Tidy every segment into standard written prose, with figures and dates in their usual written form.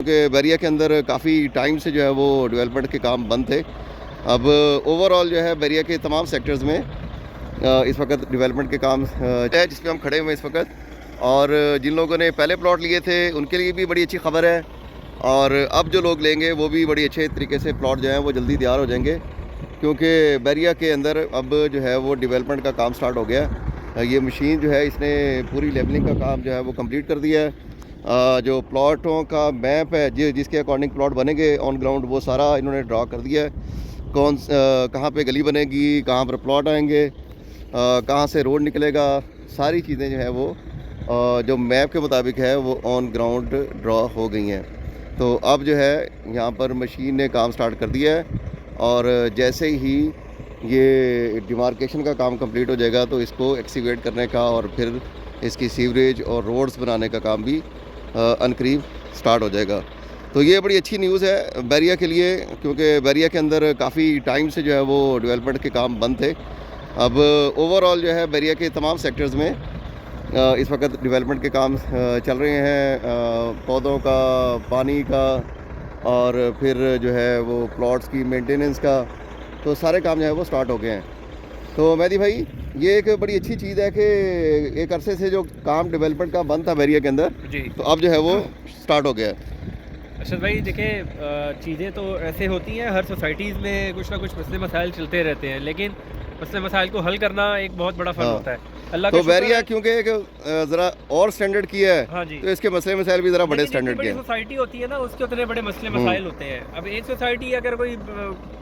क्योंकि बैरिया के अंदर काफ़ी टाइम से जो है वो डेवलपमेंट के काम बंद थे। अब ओवरऑल जो है बैरिया के तमाम सेक्टर्स में इस वक्त डेवलपमेंट के काम है जिसमें हम खड़े हुए हैं इस वक्त। और जिन लोगों ने पहले प्लॉट लिए थे उनके लिए भी बड़ी अच्छी खबर है, और अब जो लोग लेंगे वो भी बड़ी अच्छे तरीके से प्लॉट जो हैं वो जल्दी तैयार हो जाएंगे, क्योंकि बैरिया के अंदर अब जो है वो डेवलपमेंट का काम स्टार्ट हो गया है। ये मशीन जो है इसने पूरी लेवलिंग का काम जो है वो कंप्लीट कर दिया है। जो प्लॉटों का मैप है जिसके अकॉर्डिंग प्लॉट बनेंगे ऑन ग्राउंड वो सारा इन्होंने ड्रा कर दिया है। कहाँ पे गली बनेगी, कहाँ पर प्लॉट आएंगे, कहाँ से रोड निकलेगा, सारी चीज़ें जो है वो जो मैप के मुताबिक है वो ऑन ग्राउंड ड्रा हो गई हैं। तो अब जो है यहाँ पर मशीन ने काम स्टार्ट कर दिया है, और जैसे ही ये डिमार्केशन का काम कंप्लीट हो जाएगा तो इसको एक्सीवेट करने का और फिर इसकी सीवरेज और रोड्स बनाने का काम भी अनकरीब स्टार्ट हो जाएगा। तो ये बड़ी अच्छी न्यूज़ है बैरिया के लिए, क्योंकि बैरिया के अंदर काफ़ी टाइम से जो है वो डेवलपमेंट के काम बंद थे। अब ओवरऑल जो है बैरिया के तमाम सेक्टर्स में इस वक्त डेवलपमेंट के काम चल रहे हैं, पौधों का, पानी का, और फिर जो है वो प्लॉट्स की मेंटेनेंस का, तो सारे काम जो है वो स्टार्ट हो गए हैं। तो मेहदी भाई ये एक बड़ी अच्छी चीज़ है कि एक अरसे से जो काम डेवलपमेंट का बंद था बैरिया के अंदर जी, तो अब जो है वो स्टार्ट हो गया है। अरशद भाई देखिए, चीज़ें तो ऐसे होती हैं, हर सोसाइटीज़ में कुछ ना कुछ मसले मसाइल चलते रहते हैं, लेकिन मसले मसाइल को हल करना एक बहुत बड़ा फ़र्ज हाँ। होता है। अल्लाह तो का शुक्र बैरिया है। क्योंकि एक ज़रा और स्टैंडर्ड की है, हाँ जी, तो इसके मसले मसाइल भी ज़रा बड़े लेकिन जितनी स्टैंडर्ड के बड़ी हैं। सोसाइटी होती है ना उसके उतने बड़े मसले मसाइल होते हैं। अब एक सोसाइटी अगर कोई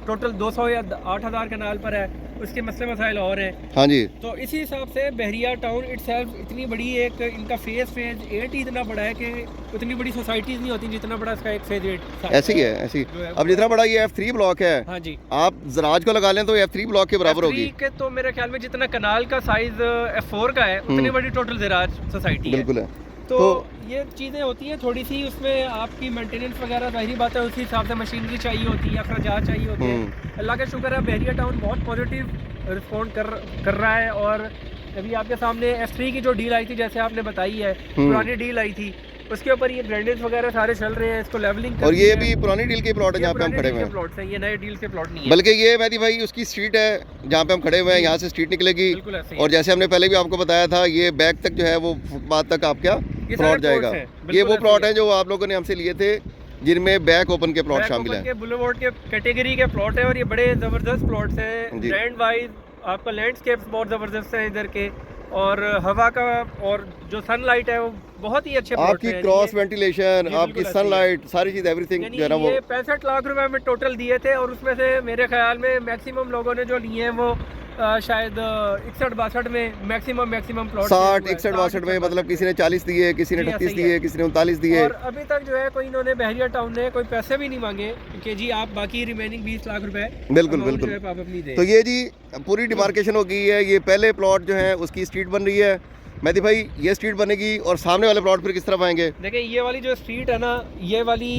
टोटल 200 या 8000 कनाल पर है, उसके मसले मसाइल और हैं। हाँ जी, तो इसी हिसाब से बहरिया टाउन इटसेल्फ इतनी बड़ी एक इनका फेज़ 8 ही इतना बड़ा है कि उतनी बड़ी सोसाइटीज़ नहीं होती जितना बड़ा इसका एक फेज़ 8 ऐसे ही है, ऐसे ही। जो है अब जितना बड़ा ये F3 ब्लॉक है, हाँ जी, आप जराज को लगा लें तो F3 ब्लॉक के बराबर होगी। F3 के तो मेरे ख्याल में जितना कनाल का साइज F4 का है उतनी बड़ी टोटल ज़राज सोसाइटी है। बिल्कुल है। तो ये चीज़ें होती हैं थोड़ी सी, उसमें आपकी मेंटेनेंस वगैरह ज़ाहिरी बात है उसी हिसाब से मशीनरी चाहिए होती है, अखराजात चाहिए होते हैं। अल्लाह का शुक्र है बहरिया टाउन बहुत पॉजिटिव रिस्पॉन्ड कर रहा है। और अभी आपके सामने F3 की जो डील आई थी, जैसे आपने बताई है, पुरानी डील आई थी, उसके ऊपर ये ग्रेडेज वगैरह सारे चल रहे हैं, इसको लेवलिंग और ये भी पुरानी डील के प्लॉट है जहाँ पे हम खड़े हुए हैं। प्लॉट्स हैं, ये नए डील के प्लॉट नहीं है। बल्कि ये मेहदी भाई उसकी स्ट्रीट है जहाँ पे हम खड़े हुए हैं, यहाँ से स्ट्रीट निकलेगी, बिल्कुल ऐसे ही और जैसे हमने पहले भी आपको बताया था ये बैक तक जो है वो फुटपाथ तक आपका ये प्लॉट सारे जाएगा। plots हैं, ये बिल्कुल वो ऐसे प्लॉट ही है जो आप लोगों ने हमसे लिए थे, जिनमें बैक ओपन के प्लॉट बैक शामिल ओपन हैं। के बुलेवार्ड के कैटेगरी के प्लॉट है, और ये बड़े ज़बरदस्त प्लॉट्स हैं। जी। ब्रांड वाइज आपका लैंडस्केप्स बहुत ज़बरदस्त है इधर के, और हवा का और जो सनलाइट है वो बहुत ही अच्छे प्लॉट्स आपकी हैं। क्रॉस ये- वेंटिलेशन, जी, आपकी बिल्कुल ऐसे ही है। सनलाइट, सारी चीज़ एवरीथिंग यानी जो है ना वो ये 65 लाख रुपए में टोटल दिए थे, और उसमें से मेरे ख्याल में मैक्सिमम लोगों ने जो लिए हैं वो शायद 61-62 में मैक्सिमम प्लॉट 60, 61, 62 में, मतलब किसी ने 40 दिए, किसी ने जी, 38 ऐसे ही है। दिए, किसी ने 39 दिए। और अभी तक जो है कोई इन्होंने बहरिया टाउन ने कोई पैसे भी नहीं मांगे कि जी आप बाकी रिमेनिंग 20 लाख रुपए बिल्कुल amount बिल्कुल। जो है आप अपनी दें। तो ये जी पूरी डिमार्केशन हो गई है। ये पहले प्लॉट जो है उसकी स्ट्रीट बन रही है मेहदी भाई, ये स्ट्रीट बनेगी, और सामने वाले प्लॉट फिर किस तरफ आएंगे? देखिए ये वाली जो स्ट्रीट है ना, ये वाली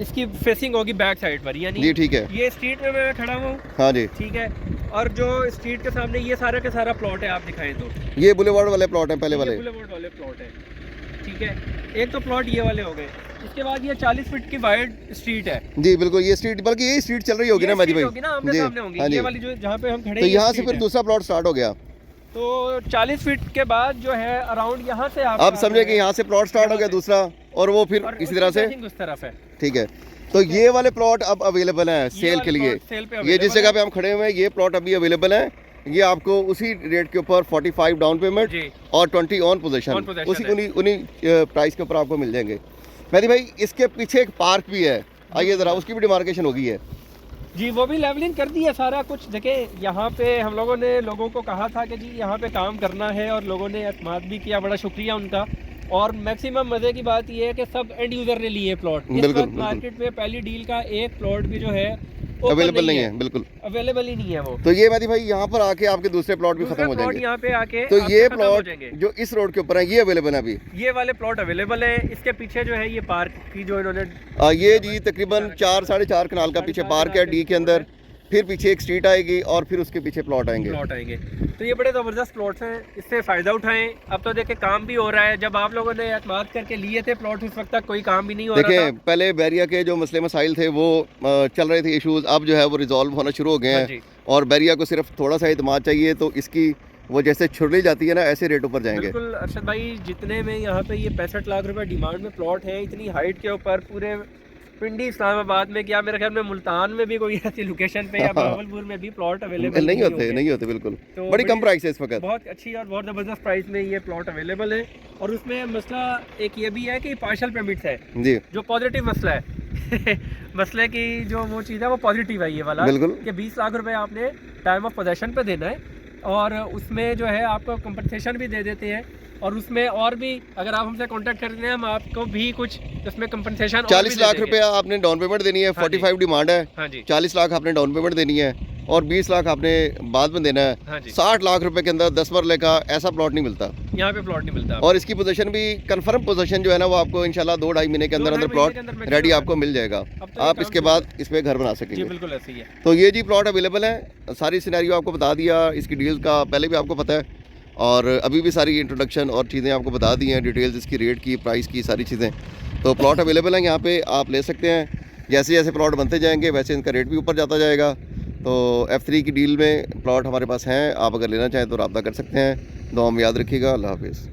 इसकी फेसिंग होगी बैक साइड पर, यानी जी ठीक है। ये स्ट्रीट में मैं खड़ा हूँ, हाँ जी, ठीक है। और जो स्ट्रीट के सामने ये सारा का सारा प्लॉट है, आप दिखाएं तो ये बुलेवार्ड वाले प्लॉट हैं पहले ये वाले। बुलेवार्ड वाले प्लॉट है, ठीक है। एक तो प्लॉट ये वाले हो गए, इसके बाद ये 40 फीट की वाइड स्ट्रीट है। जी बिल्कुल, ये स्ट्रीट, बल्कि ये स्ट्रीट चल रही होगी ये ना मेहदी street भाई? होगी ना, आमने सामने होंगी। हाँ जी। ये वाली जो जहाँ पे हम खड़े तो हैं, ये यहाँ से street फिर है। दूसरा प्लॉट स्टार्ट हो गया। तो 40 फीट के बाद जो है अराउंड यहाँ से आप अब समझे कि यहाँ से प्लॉट स्टार्ट हो गया दूसरा, और वो फिर और इसी तरह से, उस तरफ है। ठीक है। तो ये वाले प्लॉट अब अवेलेबल हैं सेल के लिए। सेल पे ये जिस जगह पे हम खड़े हुए हैं ये प्लॉट अभी अवेलेबल है। ये आपको उसी रेट के ऊपर 45 डाउन पेमेंट जी, और 20 ऑन पोजीशन, On possession उसी है। उन्हीं प्राइस के ऊपर आपको मिल जाएंगे। मेहदी भाई इसके पीछे एक पार्क भी है, आइए ज़रा उसकी भी डिमार्केशन होगी है। जी वो भी लेवलिंग कर दी है सारा कुछ। देखिए यहाँ पे हम लोगों ने लोगों को कहा था कि जी यहाँ पे काम करना है, और लोगों ने एतमाद भी किया, बड़ा शुक्रिया उनका। और मैक्सिमम मज़े की बात यह है कि सब एंड यूज़र ने लिए प्लॉट। इस बिल्कुल, वक्त बिल्कुल। मार्केट में पहली डील का एक प्लॉट भी जो है अवेलेबल नहीं है, बिल्कुल। अवेलेबल ही नहीं है वो। तो ये मेहदी भाई यहाँ पर आके आपके दूसरे प्लॉट भी खत्म हो प्लॉट जाएंगे। यहाँ पे आके तो आपके ये खत्म हो प्लॉट जाएंगे। जो इस रोड के ऊपर है ये अवेलेबल है अभी। ये वाले प्लॉट अवेलेबल है। इसके पीछे जो है ये पार्क की जो इन्होंने ये जी तकरीबन 4 साढ़े 4 कनाल का पीछे पार्क है डी के अंदर। फिर पीछे एक स्ट्रीट आएगी और फिर उसके पीछे प्लॉट आएंगे। तो ये बड़े ज़बरदस्त प्लॉट्स हैं, इससे फ़ायदा उठाएं। अब तो देखें काम भी हो रहा है। जब आप लोगों ने एतमाद करके लिए थे प्लॉट, उस वक्त तक कोई काम भी नहीं हो रहा था। देखें पहले बैरिया के जो मसले मसाइल थे वो चल रहे थे इशूज़, अब जो है वो रिजॉल्व होना शुरू हो गए हैं और बैरिया को सिर्फ थोड़ा सा एतमाद चाहिए तो इसकी वो जैसे छुड़ली जाती है ना, ऐसे रेट ऊपर जाएंगे। बिल्कुल अरशद भाई, जितने में यहाँ पे ये 65 लाख रुपए डिमांड में प्लॉट है, इतनी हाइट के ऊपर पूरे पिंडी इस्लामाबाद में, क्या मेरे ख्याल में मुल्तान में भी कोई ऐसी लोकेशन पे या भावलपुर में भी प्लॉट अवेलेबल नहीं होते बिल्कुल। तो बड़ी कम प्राइस है इस वक्त, बहुत अच्छी और बहुत ज़बरदस्त प्राइस में ये प्लॉट अवेलेबल है। और उसमें मसला एक ये भी है कि पार्शल पेमेंट्स है जी, जो पॉजिटिव मसला है मसले की जो वो चीज़ है वो पॉजिटिव है ये वाला, बिल्कुल कि 20 लाख रुपए आपने टाइम ऑफ पोजेशन पे देना है और उसमें जो है आपको कंपनसेशन भी दे देते हैं। और उसमें और भी अगर आप हमसे कांटेक्ट करते हैं, हम आपको भी कुछ उसमें कंपनसेशन 40 लाख रुपया आपने डाउन पेमेंट देनी है। 45 डिमांड है। हाँ जी, 40 लाख आपने डाउन पेमेंट देनी है और 20 लाख आपने बाद में देना है। हाँ जी। 60 लाख रुपए के अंदर 10 मरले का ऐसा प्लॉट नहीं मिलता, यहाँ पे प्लॉट नहीं मिलता। और इसकी पोजीशन भी कंफर्म पोजीशन जो है ना, वो आपको इंशाल्लाह 2-2.5 महीने के अंदर प्लॉट रेडी आपको मिल जाएगा। आप इसके बाद इसमें घर बना सकेंगे। बिल्कुल ऐसे ही है। तो ये जी प्लॉट अवेलेबल है, सारी सिनेरियो आपको बता दिया, इसकी डील का पहले भी आपको पता है और अभी भी सारी इंट्रोडक्शन और चीज़ें आपको बता दी हैं, डिटेल्स इसकी, रेट की, प्राइस की, सारी चीज़ें। तो प्लॉट अवेलेबल हैं यहाँ पे, आप ले सकते हैं। जैसे जैसे प्लॉट बनते जाएंगे वैसे इनका रेट भी ऊपर जाता जाएगा। तो F3 की डील में प्लॉट हमारे पास हैं, आप अगर लेना चाहें तो रब्ता कर सकते हैं। दुआ में याद रखिएगा। अल्लाह हाफिज़।